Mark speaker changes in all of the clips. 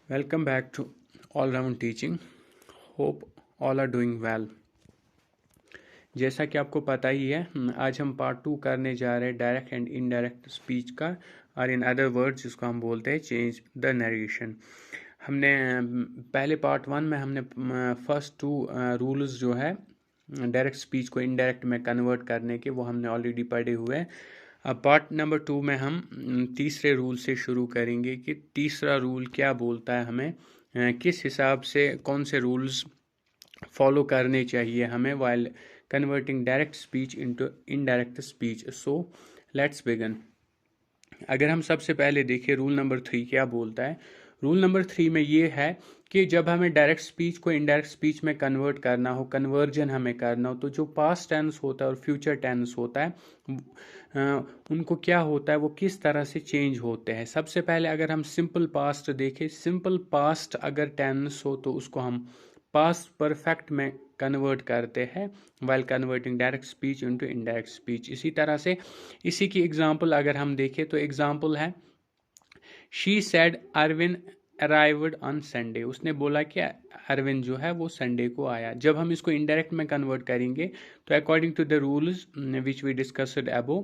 Speaker 1: Welcome back to All Round Teaching. Hope all are doing well. जैसा कि आपको पता ही है, आज हम पार्ट 2 करने जा रहे हैं डायरेक्ट एंड इनडायरेक्ट स्पीच का, और इन अदर वर्ड्स जिसको हम बोलते हैं चेंज द नरेशन। हमने पहले पार्ट 1 में हमने फर्स्ट 2 रूल्स जो है डायरेक्ट स्पीच को इनडायरेक्ट में कन्वर्ट करने के, वो हमने ऑलरेडी पढ़े हुए हैं। अब पार्ट नंबर 2 में हम तीसरे रूल से शुरू करेंगे कि तीसरा रूल क्या बोलता है, हमें किस हिसाब से कौन से रूल्स फॉलो करने चाहिए हमें while converting direct speech into indirect speech. So let's begin. अगर हम सबसे पहले देखें रूल नंबर 3 क्या बोलता है। रूल नंबर 3 में ये है कि जब हमें डायरेक्ट स्पीच को इनडायरेक्ट स्पीच में कन्वर्ट करना हो, कन्वर्जन हमें करना हो, तो जो पास्ट टेंस होता है और फ्यूचर टेंस होता है उनको क्या होता है, वो किस तरह से चेंज होते हैं। सबसे पहले अगर हम सिंपल पास्ट देखें, सिंपल पास्ट अगर टेंस हो तो उसको हम पास्ट परफेक्ट में कन्वर्ट करते हैं while converting direct speech into indirect speech. इसी तरह से इसी की एग्जांपल अगर हम देखें तो एग्जांपल है she said Arvind arrived on Sunday. उसने बोला कि अरविंद जो है वो संडे को आया। जब हम इसको इनडायरेक्ट में कन्वर्ट करेंगे तो according to the rules which we discussed above,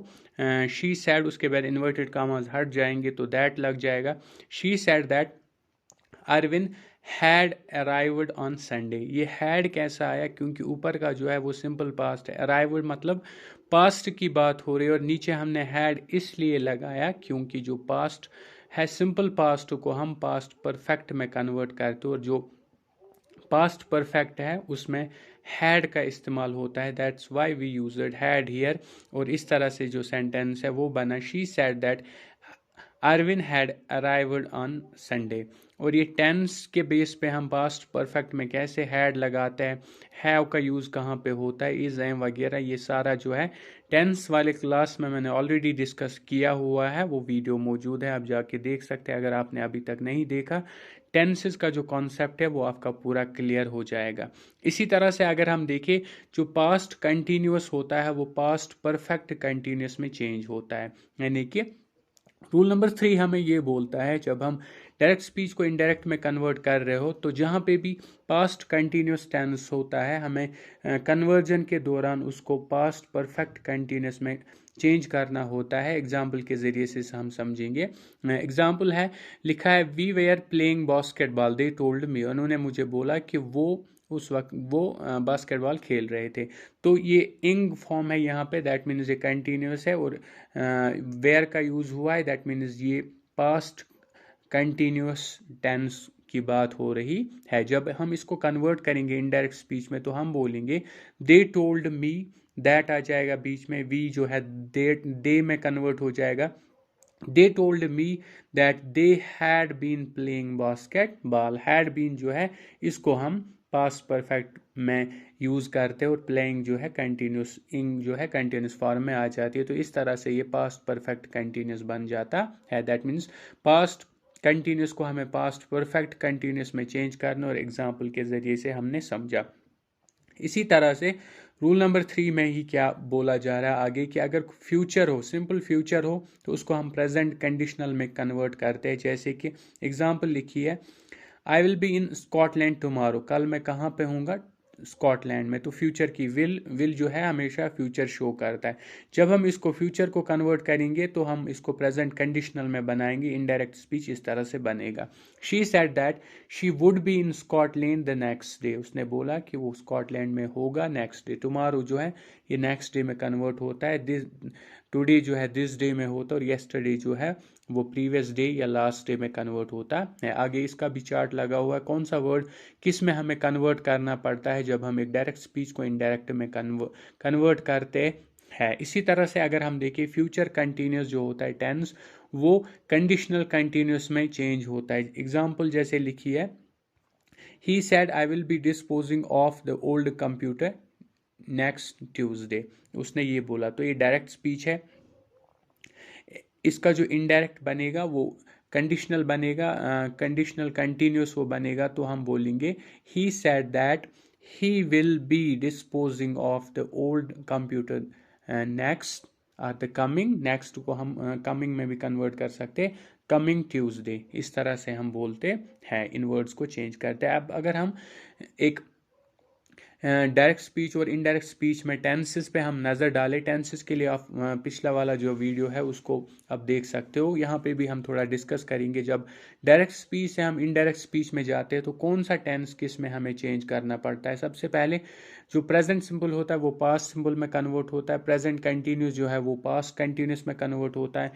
Speaker 1: she said उसके बाद इन्वर्टेड कॉमास हट जाएंगे तो दैट लग जाएगा। She said that Arvind had arrived on Sunday. ये हैड कैसा आया, क्योंकि ऊपर का जो है वो सिंपल पास्ट है, अराइव्ड मतलब पास्ट की बात हो रही है, और नीचे हमने हैड इसलिए लगाया क्योंकि जो पास्ट है सिंपल पास्ट को हम पास्ट परफेक्ट में कन्वर्ट करते हैं, और जो पास्ट परफेक्ट है उसमें हैड का इस्तेमाल होता है। That's why we used had here. और इस तरह से जो सेंटेंस है वो बना she said that Arvind had arrived on Sunday. और ये टेंस के बेस पे हम पास्ट परफेक्ट में कैसे हैड लगाते हैं, हैव का यूज़ कहाँ पे होता है, इज एम वगैरह, ये सारा जो है टेंस वाले क्लास में मैंने ऑलरेडी डिस्कस किया हुआ है। वो वीडियो मौजूद है, आप जाके देख सकते हैं अगर आपने अभी तक नहीं देखा। टेंसेस का जो कॉन्सेप्ट है वो आपका पूरा क्लियर हो जाएगा। इसी तरह से अगर हम देखें, जो पास्ट कंटिन्यूस होता है वो पास्ट परफेक्ट कंटिन्यूस में चेंज होता है। यानी कि रूल नंबर 3 हमें ये बोलता है जब हम डायरेक्ट स्पीच को इनडायरेक्ट में कन्वर्ट कर रहे हो तो जहाँ पे भी पास्ट कंटिन्यूस टेंस होता है हमें कन्वर्जन के दौरान उसको पास्ट परफेक्ट कंटिन्यूस में चेंज करना होता है। एग्जाम्पल के ज़रिए से हम समझेंगे। एग्जाम्पल है, लिखा है we were playing basketball they told me. उन्होंने मुझे बोला कि वो उस वक्त वो बास्केटबॉल खेल रहे थे। तो ये इंग फॉर्म है यहाँ पे, दैट मीन्स ये कंटिन्यूस है, और वेयर का यूज़ हुआ है, दैट मीन्स ये पास्ट कंटिन्यूस टेंस की बात हो रही है। जब हम इसको कन्वर्ट करेंगे इनडायरेक्ट स्पीच में तो हम बोलेंगे दे टोल्ड मी, दैट आ जाएगा बीच में, वी जो है दे में कन्वर्ट हो जाएगा। They told me that they had been playing basketball. Had been जो है इसको हम पास्ट परफेक्ट में यूज़ करते हैं, और प्लेइंग जो है कंटिन्यूस, इंग जो है कंटिन्यूस फॉर्म में आ जाती है। तो इस तरह से ये पास्ट परफेक्ट कंटिन्यूस बन जाता है। दैट मीन्स पास्ट कंटिन्यूस को हमें पास्ट परफेक्ट कंटिन्यूस में चेंज करना, और एग्जाम्पल के ज़रिए से हमने समझा। इसी तरह से रूल नंबर 3 में ही क्या बोला जा रहा है आगे, कि अगर फ्यूचर हो, सिंपल फ्यूचर हो, तो उसको हम प्रेजेंट कंडीशनल में कन्वर्ट करते हैं। जैसे कि एग्जांपल लिखी है, I will be in Scotland tomorrow. कल मैं कहाँ पे हूँगा, स्कॉटलैंड में। तो फ्यूचर की विल जो है हमेशा फ्यूचर शो करता है। जब हम इसको फ्यूचर को कन्वर्ट करेंगे तो हम इसको प्रेजेंट कंडीशनल में बनाएंगे। इनडायरेक्ट स्पीच इस तरह से बनेगा, she said that she would be in Scotland the next day. उसने बोला कि वो स्कॉटलैंड में होगा नेक्स्ट डे। टुमारो जो है ये नेक्स्ट डे में कन्वर्ट होता है, दिस टुडे जो है दिस डे में होता है, और येस्टरडे जो है वो प्रीवियस डे या लास्ट डे में कन्वर्ट होता है। आगे इसका भी चार्ट लगा हुआ है, कौन सा वर्ड किस में हमें कन्वर्ट करना पड़ता है जब हम एक डायरेक्ट स्पीच को इनडायरेक्ट में कन्वर्ट करते हैं। इसी तरह से अगर हम देखें, फ्यूचर कंटिन्यूस जो होता है टेंस, वो कंडीशनल कंटिन्यूस में चेंज होता है। एग्जाम्पल जैसे लिखी है, he said I will be disposing of the old computer next Tuesday. उसने ये बोला, तो ये डायरेक्ट स्पीच है। इसका जो इनडायरेक्ट बनेगा वो कंडीशनल बनेगा, कंडीशनल कंटिन्यूस वो बनेगा, तो हम बोलेंगे he said that he will be disposing of the old computer next the coming. Next को हम कमिंग में भी कन्वर्ट कर सकते हैं, कमिंग ट्यूसडे, इस तरह से हम बोलते हैं, इन वर्ड्स को चेंज करते हैं। अब अगर हम एक डायरेक्ट स्पीच और इनडायरेक्ट स्पीच में टेंसेस पे हम नज़र डालें, टेंसेस के लिए आप पिछला वाला जो वीडियो है उसको आप देख सकते हो। यहाँ पे भी हम थोड़ा डिस्कस करेंगे। जब डायरेक्ट स्पीच से हम इनडायरेक्ट स्पीच में जाते हैं तो कौन सा टेंस किस में हमें चेंज करना पड़ता है। सबसे पहले जो प्रेजेंट सिंपल होता है वो पास्ट सिंपल में कन्वर्ट होता है, प्रेजेंट कंटिन्यूस जो है वो पास्ट कंटिन्यूस में कन्वर्ट होता है,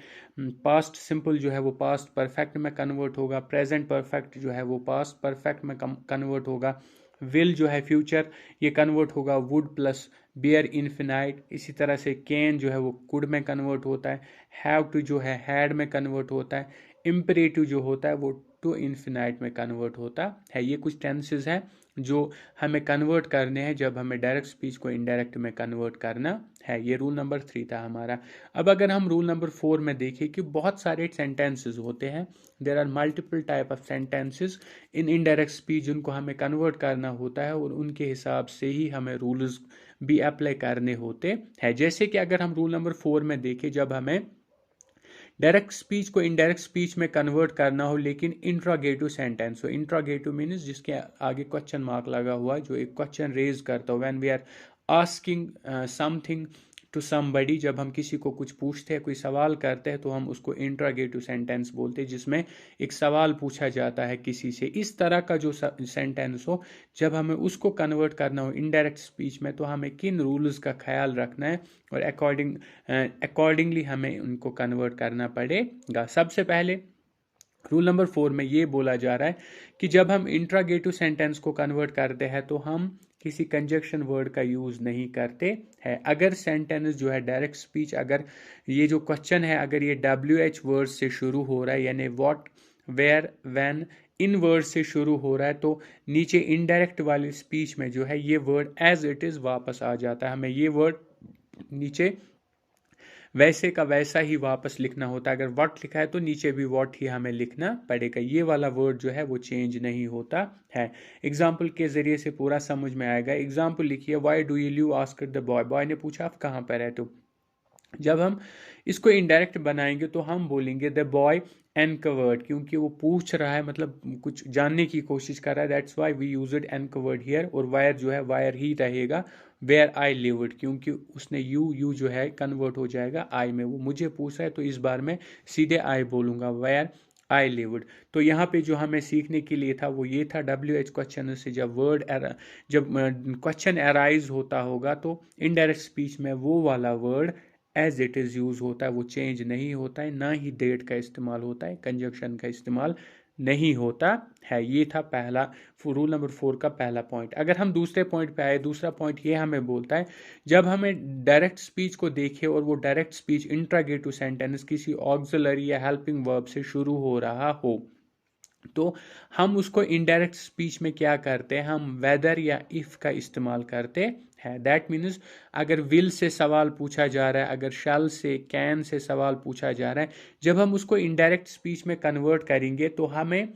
Speaker 1: पास्ट सिंपल जो है वो पास्ट परफेक्ट में कन्वर्ट होगा, प्रेजेंट परफेक्ट जो है वो पास्ट परफेक्ट में कन्वर्ट होगा, विल जो है फ्यूचर ये कन्वर्ट होगा वुड प्लस बियर इन्फिनाइट। इसी तरह से कैन जो है वो कुड में कन्वर्ट होता है, हैव टू जो है हैड में कन्वर्ट होता है, इम्परेटिव जो होता है वो टू इन्फिनाइट में कन्वर्ट होता है। ये कुछ टेंसेस हैं जो हमें कन्वर्ट करने हैं जब हमें डायरेक्ट स्पीच को इनडायरेक्ट में कन्वर्ट करना है। ये रूल नंबर 3 था हमारा। अब अगर हम रूल नंबर 4 में देखें कि बहुत सारे सेंटेंसेस होते हैं, there are multiple type of sentences in indirect speech जिनको हमें कन्वर्ट करना होता है और उनके हिसाब से ही हमें रूल्स भी अप्लाई करने होते हैं। जैसे कि अगर हम रूल नंबर 4 में देखें, जब हमें डायरेक्ट स्पीच को इनडायरेक्ट स्पीच में कन्वर्ट करना हो लेकिन इंट्रोगेटिव सेंटेंस हो। इंट्रोगेटिव मीन्स जिसके आगे क्वेश्चन मार्क लगा हुआ, जो एक क्वेश्चन रेज करता हो। When we are asking something to somebody, जब हम किसी को कुछ पूछते हैं, कोई सवाल करते हैं, तो हम उसको इंट्रोगेटिव सेंटेंस बोलते हैं, जिसमें एक सवाल पूछा जाता है किसी से। इस तरह का जो सेंटेंस हो, जब हमें उसको कन्वर्ट करना हो इनडायरेक्ट स्पीच में, तो हमें किन रूल्स का ख्याल रखना है और अकॉर्डिंगली हमें उनको कन्वर्ट करना पड़ेगा। सबसे पहले रूल नंबर 4 में ये बोला जा रहा है कि जब हम इंट्रोगेटिव सेंटेंस को कन्वर्ट करते हैं तो हम किसी कंजक्शन वर्ड का यूज नहीं करते हैं। अगर सेंटेंस जो है डायरेक्ट स्पीच, अगर ये जो क्वेश्चन है अगर ये WH वर्ड से शुरू हो रहा है, यानी व्हाट, वेयर, व्हेन, इन वर्ड से शुरू हो रहा है, तो नीचे इनडायरेक्ट वाली स्पीच में जो है ये वर्ड एज इट इज वापस आ जाता है। हमें ये वर्ड नीचे वैसे का वैसा ही वापस लिखना होता है। अगर व्हाट लिखा है तो नीचे भी व्हाट ही हमें लिखना पड़ेगा। ये वाला वर्ड जो है वो चेंज नहीं होता है। एग्जाम्पल के जरिए से पूरा समझ में आएगा। एग्जाम्पल लिखिए, why do you asked the boy, boy ने पूछा आप कहाँ पर है। तो जब हम इसको इनडायरेक्ट बनाएंगे तो हम बोलेंगे द बॉय एनकवर्ड, क्योंकि वो पूछ रहा है, मतलब कुछ जानने की कोशिश कर रहा है। That's why we use it uncovered here. और वायर जो है वायर ही रहेगा, वेयर आई लिव्ड, क्योंकि उसने यू जो है कन्वर्ट हो जाएगा आई में। वो मुझे पूछ रहा है तो इस बार मैं सीधे आई बोलूंगा, वेयर आई लिव्ड। तो यहाँ पे जो हमें सीखने के लिए था वो ये था, WH क्वेश्चन से जब क्वेश्चन अराइज होता होगा तो इनडायरेक्ट स्पीच में वो वाला word as it is use होता है, वो चेंज नहीं होता है। ना ही डेट का इस्तेमाल होता है, कंजक्शन का इस्तेमाल नहीं होता है। ये था पहला रूल नंबर 4 का पहला पॉइंट। अगर हम दूसरे पॉइंट पे आए, दूसरा पॉइंट ये हमें बोलता है, जब हमें डायरेक्ट स्पीच को देखें और वो डायरेक्ट स्पीच इंट्रोगेटिव सेंटेंस किसी ऑक्सिलरी या हेल्पिंग वर्ब से शुरू हो रहा हो, तो हम उसको इनडायरेक्ट स्पीच में क्या करते हैं, हम वेदर या इफ का इस्तेमाल करते हैं। दैट मीन्स अगर विल से सवाल पूछा जा रहा है, अगर शैल से, कैन से सवाल पूछा जा रहा है, जब हम उसको इनडायरेक्ट स्पीच में कन्वर्ट करेंगे तो हमें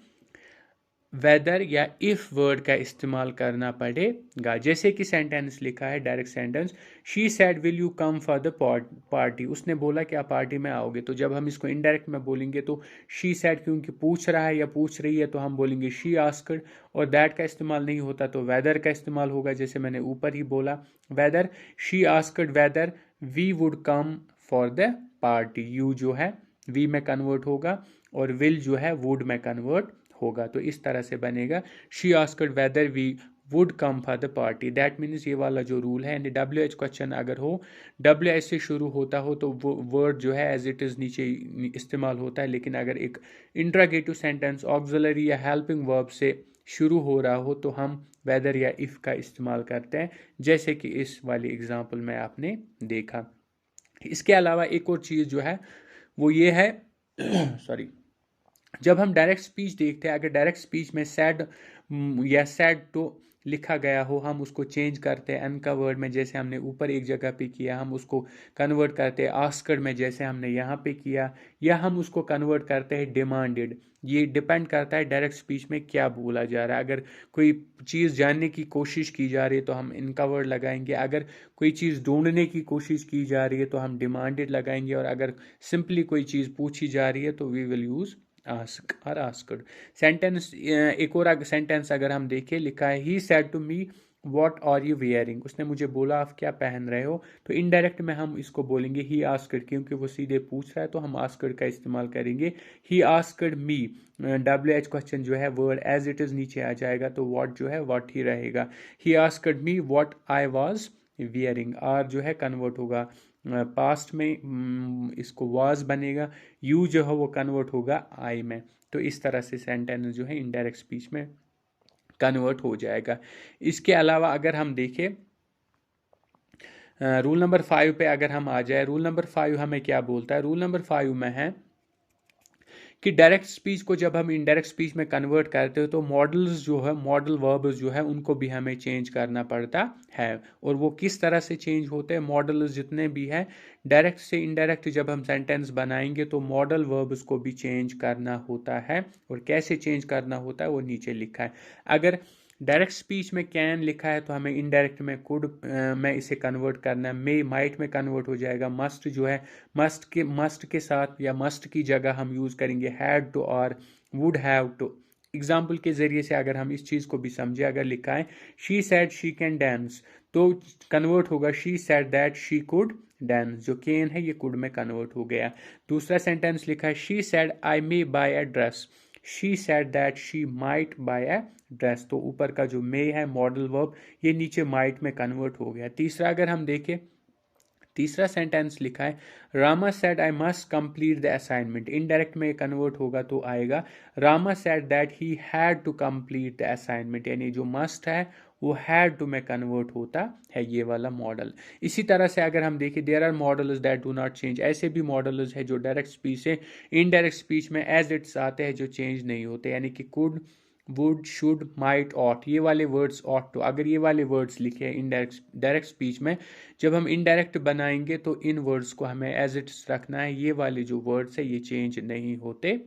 Speaker 1: वेदर या इफ वर्ड का इस्तेमाल करना पड़ेगा। जैसे कि सेंटेंस लिखा है direct sentence, she said will you come for the party, उसने बोला कि आप पार्टी में आओगे। तो जब हम इसको इनडायरेक्ट में बोलेंगे तो शी सेड क्योंकि पूछ रहा है या पूछ रही है तो हम बोलेंगे शी आस्क्ड, और दैट का इस्तेमाल नहीं होता तो वेदर का इस्तेमाल होगा। जैसे मैंने ऊपर ही बोला, whether, she asked whether we would come for the party. You जो है वी में कन्वर्ट होगा और विल जो है वुड में कन्वर्ट होगा। तो इस तरह से बनेगा, she asked whether we would come for the party. That means ये वाला जो रूल है, यानी WH क्वेश्चन अगर हो, WH से शुरू होता हो तो वो वर्ड जो है एज इट इज़ नीचे इस्तेमाल होता है। लेकिन अगर एक इंट्रोगेटिव सेंटेंस ऑक्सिलरी या हेल्पिंग वर्ब से शुरू हो रहा हो तो हम वेदर या इफ का इस्तेमाल करते हैं, जैसे कि इस वाली एग्जाम्पल में आपने देखा। इसके अलावा एक और चीज़ जो है वो ये है सॉरी, जब हम डायरेक्ट स्पीच देखते हैं, अगर डायरेक्ट स्पीच में सैड या सैड तो लिखा गया हो, हम उसको चेंज करते हैं एन का वर्ड में, जैसे हमने ऊपर एक जगह पे किया, हम उसको कन्वर्ट करते हैं आस्कड में, जैसे हमने यहाँ पे किया, या हम उसको कन्वर्ट करते हैं डिमांडेड। ये डिपेंड करता है डायरेक्ट स्पीच में क्या बोला जा रहा है। अगर कोई चीज़ जानने की कोशिश की जा रही है तो हम इनका वर्ड लगाएंगे, अगर कोई चीज़ ढूंढने की कोशिश की जा रही है तो हम डिमांडेड लगाएंगे, और अगर सिंपली कोई चीज़ पूछी जा रही है तो वी विल यूज़ आस्क और आस्क्ड। सेंटेंस एक और सेंटेंस अगर हम देखें, लिखा है he said to me what are you wearing, उसने मुझे बोला आप क्या पहन रहे हो। तो इनडायरेक्ट में हम इसको बोलेंगे ही आस्क्ड, क्योंकि वो सीधे पूछ रहा है तो हम आस्क्ड का इस्तेमाल करेंगे। ही आस्क्ड मी, WH क्वेश्चन जो है वर्ड एज इट इज नीचे आ जाएगा तो व्हाट जो है व्हाट ही रहेगा। He asked me what I was wearing, are जो है कन्वर्ट होगा पास्ट में, इसको वाज बनेगा, यू जो है वो कन्वर्ट होगा आई में। तो इस तरह से सेंटेंस जो है इनडायरेक्ट स्पीच में कन्वर्ट हो जाएगा। इसके अलावा अगर हम देखें रूल नंबर 5 पे अगर हम आ जाए, रूल नंबर 5 हमें क्या बोलता है, रूल नंबर 5 में है कि डायरेक्ट स्पीच को जब हम इनडायरेक्ट स्पीच में कन्वर्ट करते हो तो मॉडल्स जो है, मॉडल वर्ब्स जो है उनको भी हमें चेंज करना पड़ता है। और वो किस तरह से चेंज होते हैं, मॉडल्स जितने भी है डायरेक्ट से इनडायरेक्ट जब हम सेंटेंस बनाएंगे तो मॉडल वर्ब्स को भी चेंज करना होता है। और कैसे चेंज करना होता है वो नीचे लिखा है। अगर डायरेक्ट स्पीच में कैन लिखा है तो हमें इनडायरेक्ट में कुड में इसे कन्वर्ट करना है, मे माइट में कन्वर्ट हो जाएगा। मस्ट जो है मस्ट के साथ या मस्ट की जगह हम यूज़ करेंगे हैड टू और वुड हैव टू। एग्जाम्पल के ज़रिए से अगर हम इस चीज़ को भी समझे, अगर लिखा है she sad she can dance तो कन्वर्ट होगा she said that she could dance, जो कैन है ये कुड में कन्वर्ट हो गया। दूसरा सेंटेंस लिखा है she said I may buy a dress, she said that she might buy a dress, तो ऊपर का जो मे है मॉडल वर्ब ये नीचे माइट में कन्वर्ट हो गया। तीसरा अगर हम देखें, तीसरा सेंटेंस लिखा है Rama said I must complete the assignment, indirect में कन्वर्ट होगा तो आएगा Rama said that he had to complete the assignment, यानी जो मस्ट है वो हैड टू में कन्वर्ट होता है, ये वाला मॉडल। इसी तरह से अगर हम देखें there are models that do not change, ऐसे भी मॉडल्स है जो डायरेक्ट स्पीच से इनडायरेक्ट स्पीच में एज इट्स आते हैं जो चेंज नहीं होते, यानी कि could would should might ought, ये वाले वर्ड्स ऑट टू, अगर ये वाले वर्ड्स लिखे हैं इनडायरेक्ट डायरेक्ट स्पीच में, जब हम इनडायरेक्ट बनाएंगे तो इन वर्ड्स को हमें एज इट्स रखना है, ये वाले जो वर्ड्स है ये चेंज नहीं होते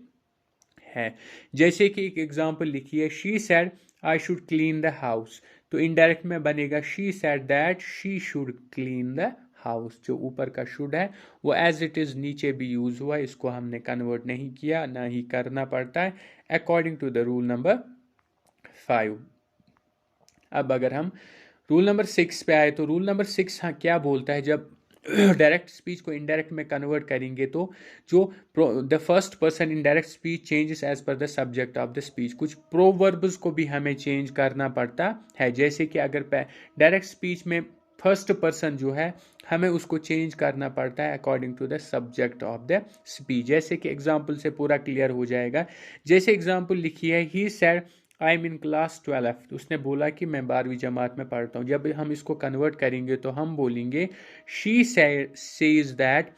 Speaker 1: हैं। जैसे कि एक एग्जांपल लिखिए she said I should clean the house, तो इनडायरेक्ट में बनेगा she said that she should clean the house, जो ऊपर का शुड है वो एज इट इज नीचे भी यूज हुआ, इसको हमने कन्वर्ट नहीं किया, ना ही करना पड़ता है according to the rule number 5। अब अगर हम रूल नंबर 6 पे आए तो रूल नंबर 6 हाँ क्या बोलता है, जब डायरेक्ट स्पीच को इनडायरेक्ट में कन्वर्ट करेंगे तो जो the first person indirect speech changes as per the subject of the speech, कुछ प्रोवर्ब्स को भी हमें चेंज करना पड़ता है। जैसे कि अगर डायरेक्ट स्पीच में फर्स्ट पर्सन जो है हमें उसको चेंज करना पड़ता है according to the subject of the speech. जैसे कि एग्जाम्पल से पूरा क्लियर हो जाएगा। जैसे एग्जाम्पल लिखी है he said I am in class 12, उसने बोला कि मैं 12वीं जमात में पढ़ता हूँ। जब हम इसको कन्वर्ट करेंगे तो हम बोलेंगे she says that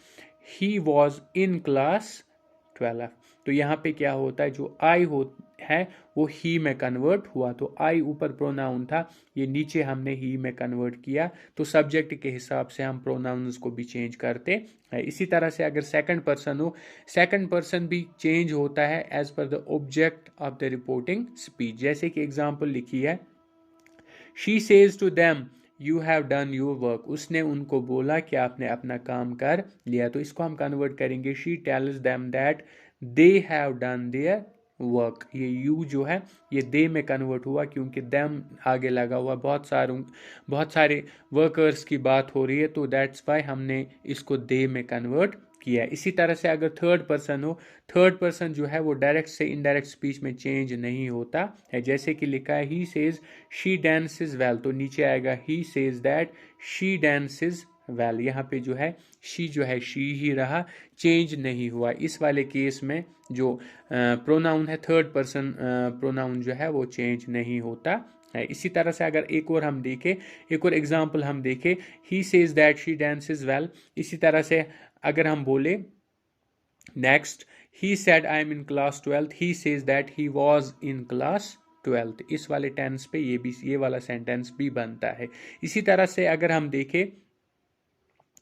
Speaker 1: he was in class 12। तो यहाँ पे क्या होता है, जो आई है वो ही में कन्वर्ट हुआ, तो आई ऊपर प्रोनाउन था, ये नीचे हमने ही में कन्वर्ट किया, तो सब्जेक्ट के हिसाब से हम प्रोनाउंस को भी चेंज करते हैं। इसी तरह से अगर सेकंड पर्सन हो, सेकंड पर्सन भी चेंज होता है as per the object of the reporting speech. जैसे कि एग्जाम्पल लिखी है she says to them you have done your work, उसने उनको बोला कि आपने अपना काम कर लिया, तो इसको हम कन्वर्ट करेंगे she tells them that they have done their work. ये यू जो है ये दे में कन्वर्ट हुआ क्योंकि देम आगे लगा हुआ, बहुत सारे वर्कर्स की बात हो रही है, तो दैट्स वाई हमने इसको दे में कन्वर्ट किया। इसी तरह से अगर थर्ड पर्सन हो, थर्ड पर्सन जो है वो डायरेक्ट से इनडायरेक्ट स्पीच में चेंज नहीं होता है। जैसे कि लिखा है he says she dances well, तो नीचे आएगा he says that she dances well, यहाँ पे जो है शी ही रहा, चेंज नहीं हुआ। इस वाले केस में जो प्रोनाउन है थर्ड पर्सन प्रोनाउन जो है वो चेंज नहीं होता है। इसी तरह से अगर एक और हम देखें, एक और एग्जांपल हम देखें he says that she dances well, इसी तरह से अगर हम बोले next he said I am in class 12, he says that he was in class 12, इस वाले टेंस पे ये वाला सेंटेंस भी बनता है। इसी तरह से अगर हम देखें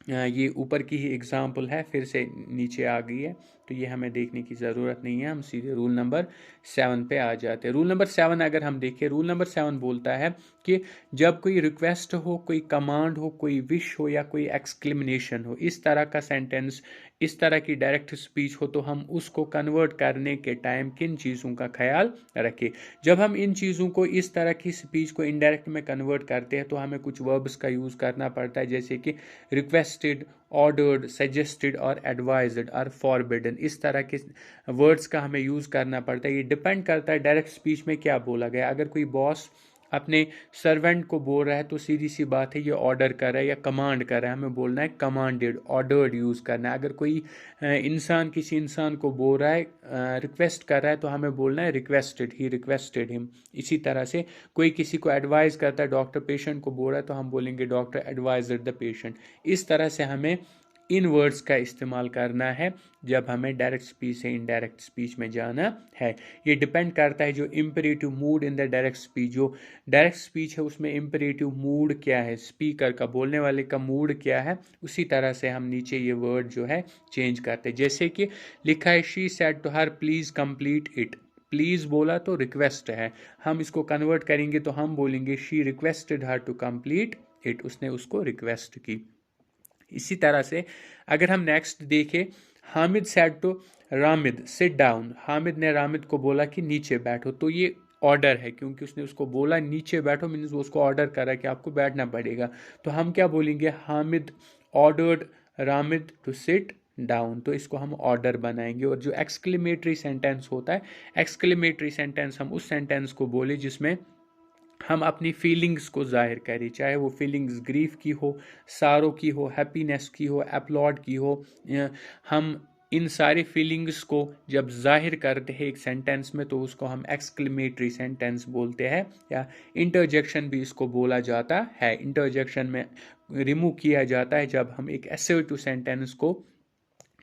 Speaker 1: ये ऊपर की ही एग्जाम्पल है, फिर से नीचे आ गई है, तो ये हमें देखने की ज़रूरत नहीं है, हम सीधे रूल नंबर 7 पे आ जाते हैं। रूल नंबर 7 अगर हम देखें, रूल नंबर 7 बोलता है कि जब कोई रिक्वेस्ट हो, कोई कमांड हो, कोई विश हो या कोई एक्सक्लेमेशन हो, इस तरह का सेंटेंस, इस तरह की डायरेक्ट स्पीच हो, तो हम उसको कन्वर्ट करने के टाइम किन चीज़ों का ख्याल रखें। जब हम इन चीज़ों को, इस तरह की स्पीच को इनडायरेक्ट में कन्वर्ट करते हैं तो हमें कुछ वर्ब्स का यूज़ करना पड़ता है, जैसे कि रिक्वेस्टेड, ऑर्डर्ड, सजेस्टेड और एडवाइज्ड और फॉरबिडन। इस तरह के वर्ड्स का हमें यूज़ करना पड़ता है। ये डिपेंड करता है डायरेक्ट स्पीच में क्या बोला गया। अगर कोई बॉस अपने सर्वेंट को बोल रहा है तो सीधी सी बात है ये ऑर्डर कर रहा है या कमांड कर रहा है, हमें बोलना है कमांडेड, ऑर्डर्ड यूज़ करना है। अगर कोई इंसान किसी इंसान को बोल रहा है, रिक्वेस्ट कर रहा है, तो हमें बोलना है रिक्वेस्टेड, ही रिक्वेस्टेड हिम। इसी तरह से कोई किसी को एडवाइस करता है, डॉक्टर पेशेंट को बोल रहा है, तो हम बोलेंगे डॉक्टर एडवाइज्ड द पेशेंट। इस तरह से हमें इन वर्ड्स का इस्तेमाल करना है जब हमें डायरेक्ट स्पीच से इनडायरेक्ट स्पीच में जाना है। ये डिपेंड करता है जो imperative mood in the direct speech, जो डायरेक्ट स्पीच है उसमें इम्परेटिव मूड क्या है, स्पीकर का, बोलने वाले का मूड क्या है, उसी तरह से हम नीचे ये वर्ड जो है चेंज करते हैं। जैसे कि लिखा है she said to her please complete it. Please बोला तो रिक्वेस्ट है, हम इसको कन्वर्ट करेंगे तो हम बोलेंगे she requested her to complete it, उसने उसको रिक्वेस्ट की। इसी तरह से अगर हम नेक्स्ट देखें, Hamid said to Ramid sit down. Hamid ने रामिद को बोला कि नीचे बैठो, तो ये ऑर्डर है, क्योंकि उसने उसको बोला नीचे बैठो, मीन्स वो उसको ऑर्डर करा कि आपको बैठना पड़ेगा। तो हम क्या बोलेंगे, Hamid ordered Ramid to sit down, तो इसको हम ऑर्डर बनाएंगे। और जो एक्सक्लेमेटरी सेंटेंस होता है, एक्सक्लेमेटरी सेंटेंस हम उस सेंटेंस को बोले जिसमें हम अपनी फीलिंग्स को जाहिर करें, चाहे वो फीलिंग्स ग्रीफ की हो, सारो की हो, हैप्पीनेस की हो, अपलॉड की हो। हम इन सारी फीलिंग्स को जब जाहिर करते हैं एक सेंटेंस में तो उसको हम एक्सक्लेमेटरी सेंटेंस बोलते हैं, या इंटरजेक्शन भी इसको बोला जाता है। इंटरजेक्शन में रिमूव किया जाता है जब हम एक असर्टिव सेंटेंस को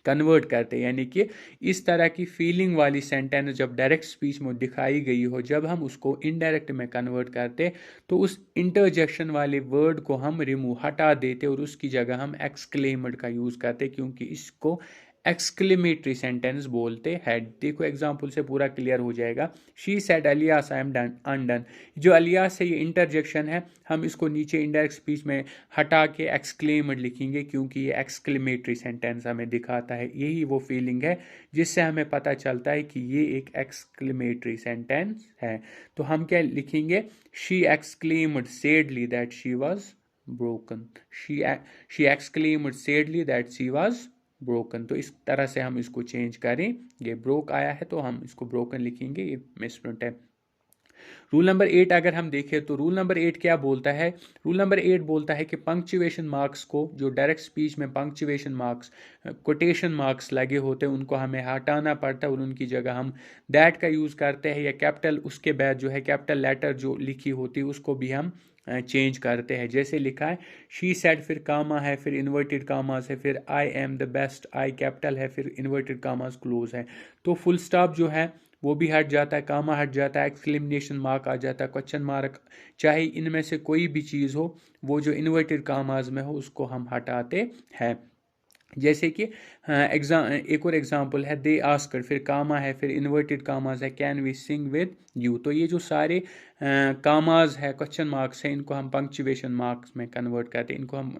Speaker 1: कन्वर्ट करते हैं, यानी कि इस तरह की फीलिंग वाली सेंटेंस जब डायरेक्ट स्पीच में दिखाई गई हो, जब हम उसको इनडायरेक्ट में कन्वर्ट करते तो उस इंटरजेक्शन वाले वर्ड को हम रिमूव, हटा देते और उसकी जगह हम एक्सक्लेमड का यूज़ करते, क्योंकि इसको एक्सक्लेमेटरी सेंटेंस बोलते हैं। देखो एग्जाम्पल से पूरा क्लियर हो जाएगा। She said alias I am done undone, जो अलियास है ये इंटरजेक्शन है, हम इसको नीचे इनडायरेक्ट स्पीच में हटा के एक्सक्लेमड लिखेंगे, क्योंकि ये एक्सक्लेमेटरी सेंटेंस हमें दिखाता है। यही वो फीलिंग है जिससे हमें पता चलता है कि ये एक एक्सक्लेमेटरी सेंटेंस है। तो हम क्या लिखेंगे, she exclaimed sadly that she was broken. She exclaimed sadly that she was broken. तो इस तरह से हम इसको चेंज करें, ये ब्रोक आया है तो हम इसको ब्रोकन लिखेंगे, ये मिसप्रिंट है। रूल नंबर 8 अगर हम देखें तो रूल नंबर 8 क्या बोलता है, रूल नंबर 8 बोलता है कि पंक्चुएशन मार्क्स को, जो डायरेक्ट स्पीच में पंक्चुएशन मार्क्स, कोटेशन मार्क्स लगे होते हैं, उनको हमें हटाना पड़ता है और उनकी जगह हम दैट का यूज़ करते हैं, या कैपिटल उसके बाद जो है कैपिटल लेटर जो लिखी होती है उसको भी हम चेंज करते हैं। जैसे लिखा है शी सेड, फिर कामा है, फिर इन्वर्टेड कामास है, फिर I am the best, I capital है, फिर इन्वर्टेड कामास क्लोज है। तो फुल स्टॉप जो है वो भी हट जाता है, कामा हट जाता है, एक्सक्लेमेशन मार्क आ जाता है, क्वेश्चन मार्क, चाहे इनमें से कोई भी चीज़ हो, वो जो इन्वर्टेड कामाज में हो उसको हम हटाते हैं। जैसे कि एक और एग्जांपल है, दे आस्कर, फिर कामा है, फिर इन्वर्टेड कामाज है, can we sing with you. तो ये जो सारे कामाज है, क्वेश्चन मार्क्स है, इनको हम पंक्चुएशन मार्क्स में कन्वर्ट करते हैं, इनको हम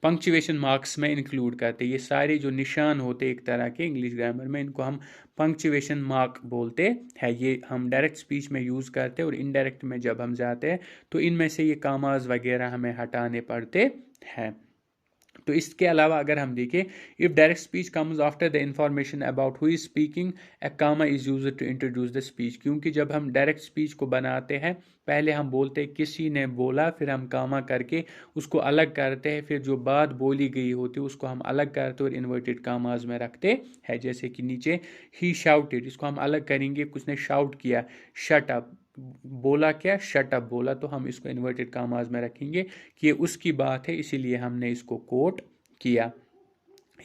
Speaker 1: पंक्चुएशन मार्क्स में इंक्लूड करते हैं। ये सारे जो निशान होते हैं एक तरह के इंग्लिश ग्रामर में, इनको हम पंक्चुएशन मार्क बोलते हैं। ये हम डायरेक्ट स्पीच में यूज़ करते हैं और इनडायरेक्ट में जब हम जाते हैं तो इनमें से ये कामाज वगैरह हमें हटाने पड़ते हैं। तो इसके अलावा अगर हम देखें, if direct speech comes after the information about who is speaking, a comma is used to introduce the speech. क्योंकि जब हम डायरेक्ट स्पीच को बनाते हैं, पहले हम बोलते हैं किसी ने बोला, फिर हम कामा करके उसको अलग करते हैं, फिर जो बात बोली गई होती है उसको हम अलग करते और इन्वर्टेड कामाज में रखते हैं। जैसे कि नीचे ही शाउटेड, इसको हम अलग करेंगे, उसने शाउट किया, शट अप बोला, क्या शट अप बोला, तो हम इसको इन्वर्टेड कामाज में रखेंगे कि ये उसकी बात है, इसीलिए हमने इसको कोट किया।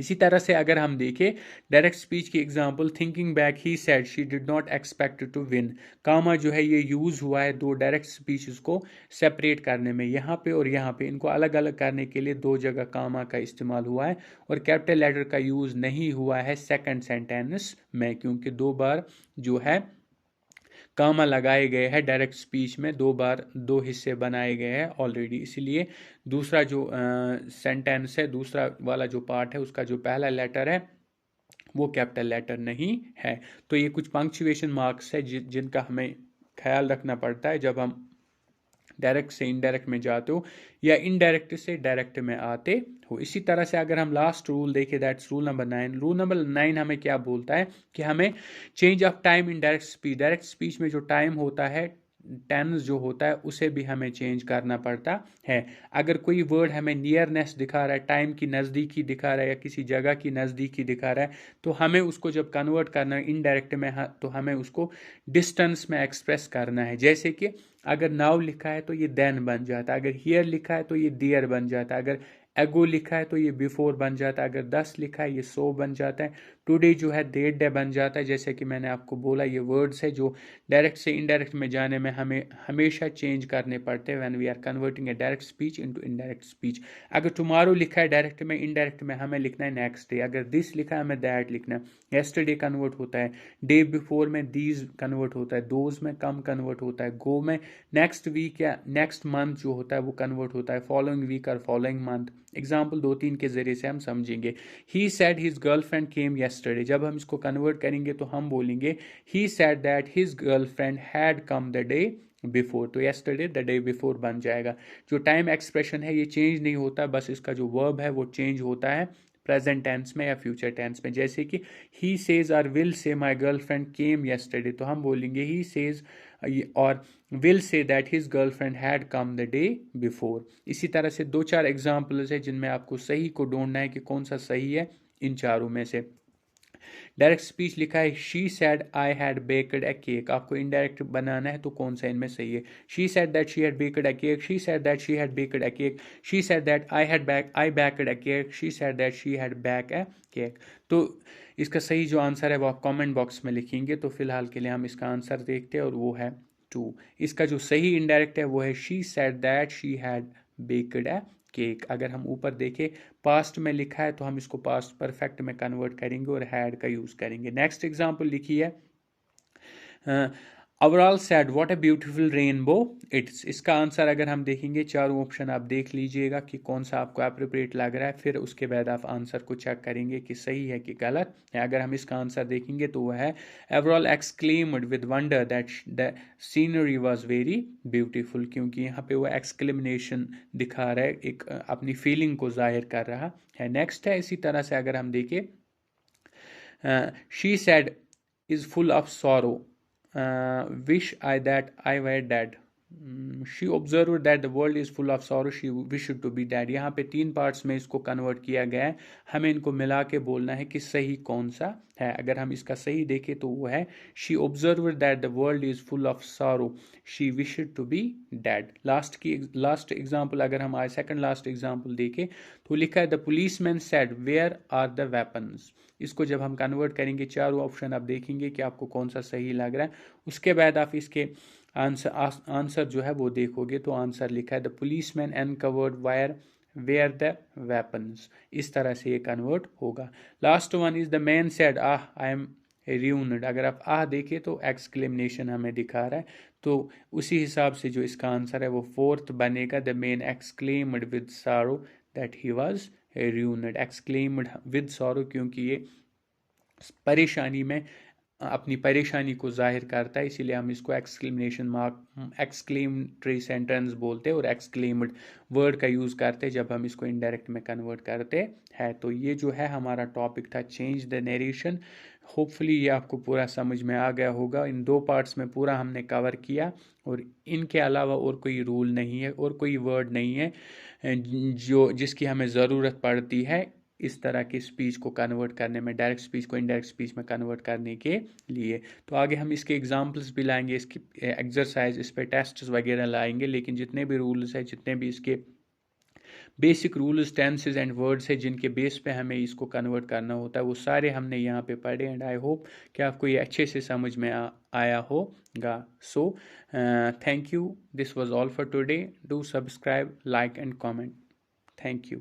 Speaker 1: इसी तरह से अगर हम देखें डायरेक्ट स्पीच की example, thinking back he said she did not expect to win. Comma जो है ये यूज़ हुआ है दो डायरेक्ट स्पीचेस को सेपरेट करने में, यहाँ पे और यहाँ पे इनको अलग अलग करने के लिए दो जगह कामा का इस्तेमाल हुआ है, और कैपिटल लेटर का यूज़ नहीं हुआ है सेकंड सेंटेंस में, क्योंकि दो बार जो है कामा लगाए गए हैं डायरेक्ट स्पीच में, दो बार दो हिस्से बनाए गए हैं ऑलरेडी, इसलिए दूसरा जो सेंटेंस है, दूसरा वाला जो पार्ट है, उसका जो पहला लेटर है वो कैपिटल लेटर नहीं है। तो ये कुछ पंक्चुएशन मार्क्स है जिनका हमें ख्याल रखना पड़ता है जब हम डायरेक्ट से इनडायरेक्ट में जाते हो या इनडायरेक्ट से डायरेक्ट में आते हो। इसी तरह से अगर हम लास्ट रूल देखें, that's rule number 9। Rule number 9 हमें क्या बोलता है कि हमें change of time in direct speech, direct speech में जो टाइम होता है, टेंस जो होता है, उसे भी हमें चेंज करना पड़ता है। अगर कोई वर्ड हमें नियरनेस दिखा रहा है, टाइम की नज़दीकी दिखा रहा है या किसी जगह की नज़दीकी दिखा रहा है, तो हमें उसको जब कन्वर्ट करना है इनडायरेक्ट में, तो हमें उसको डिस्टेंस में एक्सप्रेस करना है। जैसे कि अगर नाउ लिखा है तो ये देन बन जाता है, अगर हियर लिखा है तो ये देयर बन जाता है, अगर एगो लिखा है तो ये बिफोर बन जाता है, अगर 10 लिखा है ये 100 बन जाता है, टुडे जो है डेट डे बन जाता है। जैसे कि मैंने आपको बोला, ये वर्ड्स है जो डायरेक्ट से इनडायरेक्ट में जाने में हमें हमेशा चेंज करने पड़ते हैं when we are converting a direct speech into indirect speech. अगर टुमारो लिखा है डायरेक्ट में, इनडायरेक्ट में हमें लिखना है नेक्स्ट डे, अगर दिस लिखा है हमें दैट लिखना है। येस्टरडे कन्वर्ट होता है, डे बिफोर में दीज कन्वर्ट होता है, दोज में कम कन्वर्ट होता है, गो में नेक्स्ट वीक या नेक्स्ट मंथ जो होता है वो कन्वर्ट होता है, फॉलोइंग वीक और फॉलोइंग मंथ। एग्जाम्पल 2-3 के जरिए से हम समझेंगे। He said his girlfriend came yesterday, जब हम इसको कन्वर्ट करेंगे तो हम बोलेंगे he said that his girlfriend had come the day before, तो येस्टरडे द डे बिफोर बन जाएगा। जो टाइम एक्सप्रेशन है ये चेंज नहीं होता, बस इसका जो वर्ब है वो चेंज होता है प्रेजेंट टेंस में या फ्यूचर टेंस में। जैसे कि ही सेज और will say my girlfriend came yesterday, तो हम बोलेंगे ही सेज और will say that his girlfriend had come the day before. इसी तरह से 2-4 एग्जाम्पल्स है जिनमें आपको सही को ढूंढना है कि कौन सा सही है इन चारों में से। डायरेक्ट स्पीच लिखा है she said I had baked a cake, आपको इनडायरेक्ट बनाना है तो कौन सा इनमें सही है। She said that she had baked a cake, she said that she had baked a cake, she said that I baked a cake, she said that she had bake a cake. तो इसका सही जो answer है वो आप comment box में लिखेंगे। तो फिलहाल के लिए हम इसका आंसर देखते हैं और वो है 2। इसका जो सही इनडायरेक्ट है वो है she said that she had baked a cake. अगर हम ऊपर देखें पास्ट में लिखा है तो हम इसको पास्ट परफेक्ट में कन्वर्ट करेंगे और हैड का यूज करेंगे। नेक्स्ट एग्जांपल लिखी है overall sad what a beautiful rainbow it's. इसका आंसर अगर हम देखेंगे, चारों ऑप्शन आप देख लीजिएगा कि कौन सा आपको अप्रोप्रिएट लग रहा है, फिर उसके बाद आप आंसर को चेक करेंगे कि सही है कि गलत है। अगर हम इसका आंसर देखेंगे तो वह है overall exclaimed with wonder that the scenery was very beautiful, क्योंकि यहाँ पे वो एक्सक्लेमेशन दिखा रहा है, एक अपनी फीलिंग को जाहिर कर रहा है। नेक्स्ट है इसी तरह से अगर हम देखें she said is full of sorrow wish I that I were dead. She observed that the world is full of sorrow. She wished to be dead. यहाँ पे 3 पार्ट्स में इसको कन्वर्ट किया गया है, हमें इनको मिला के बोलना है कि सही कौन सा है। अगर हम इसका सही देखें तो वो है she observed that the world is full of sorrow. She wished to be dead. Last example अगर हम आज सेकंड लास्ट एग्जाम्पल देखें तो लिखा है the policeman said where are the weapons. इसको जब हम कन्वर्ट करेंगे, चारों ऑप्शन आप देखेंगे कि आपको कौन सा सही लग रहा है, उसके बाद आप इसके आंसर जो है वो देखोगे तो आंसर लिखा है the policeman uncovered where the weapons. इस तरह से ये कन्वर्ट होगा। Last one is the man said I am ruined. अगर आप देखें तो एक्सक्लेमेशन हमें दिखा रहा है, तो उसी हिसाब से जो इसका आंसर है वो 4th बनेगा the man exclaimed with sorrow that he was ruined. Exclaimed with sorrow क्योंकि ये परेशानी में अपनी परेशानी को जाहिर करता है, इसीलिए हम इसको एक्सक्लेमेटरी सेंटेंस बोलते हैं और एक्सक्लेम्ड वर्ड का यूज़ करते हैं जब हम इसको इनडायरेक्ट में कन्वर्ट करते हैं। तो ये जो है हमारा टॉपिक था चेंज द नरेशन। होपफुली ये आपको पूरा समझ में आ गया होगा। इन 2 पार्ट्स में पूरा हमने कवर किया और इनके अलावा और कोई रूल नहीं है और कोई वर्ड नहीं है जिसकी हमें ज़रूरत पड़ती है इस तरह की स्पीच को कन्वर्ट करने में, डायरेक्ट स्पीच को इनडायरेक्ट स्पीच में कन्वर्ट करने के लिए। तो आगे हम इसके एग्जांपल्स भी लाएंगे, इसकी एक्सरसाइज, इस पे टेस्ट्स वगैरह लाएंगे, लेकिन जितने भी रूल्स हैं, जितने भी इसके basic rules, tenses and words है जिनके बेस पे हमें इसको कन्वर्ट करना होता है, वो सारे हमने यहाँ पे पढ़े। एंड आई होप कि आपको ये अच्छे से समझ में आया होगा। So thank you, this was all for today. Do subscribe, like and comment. Thank you.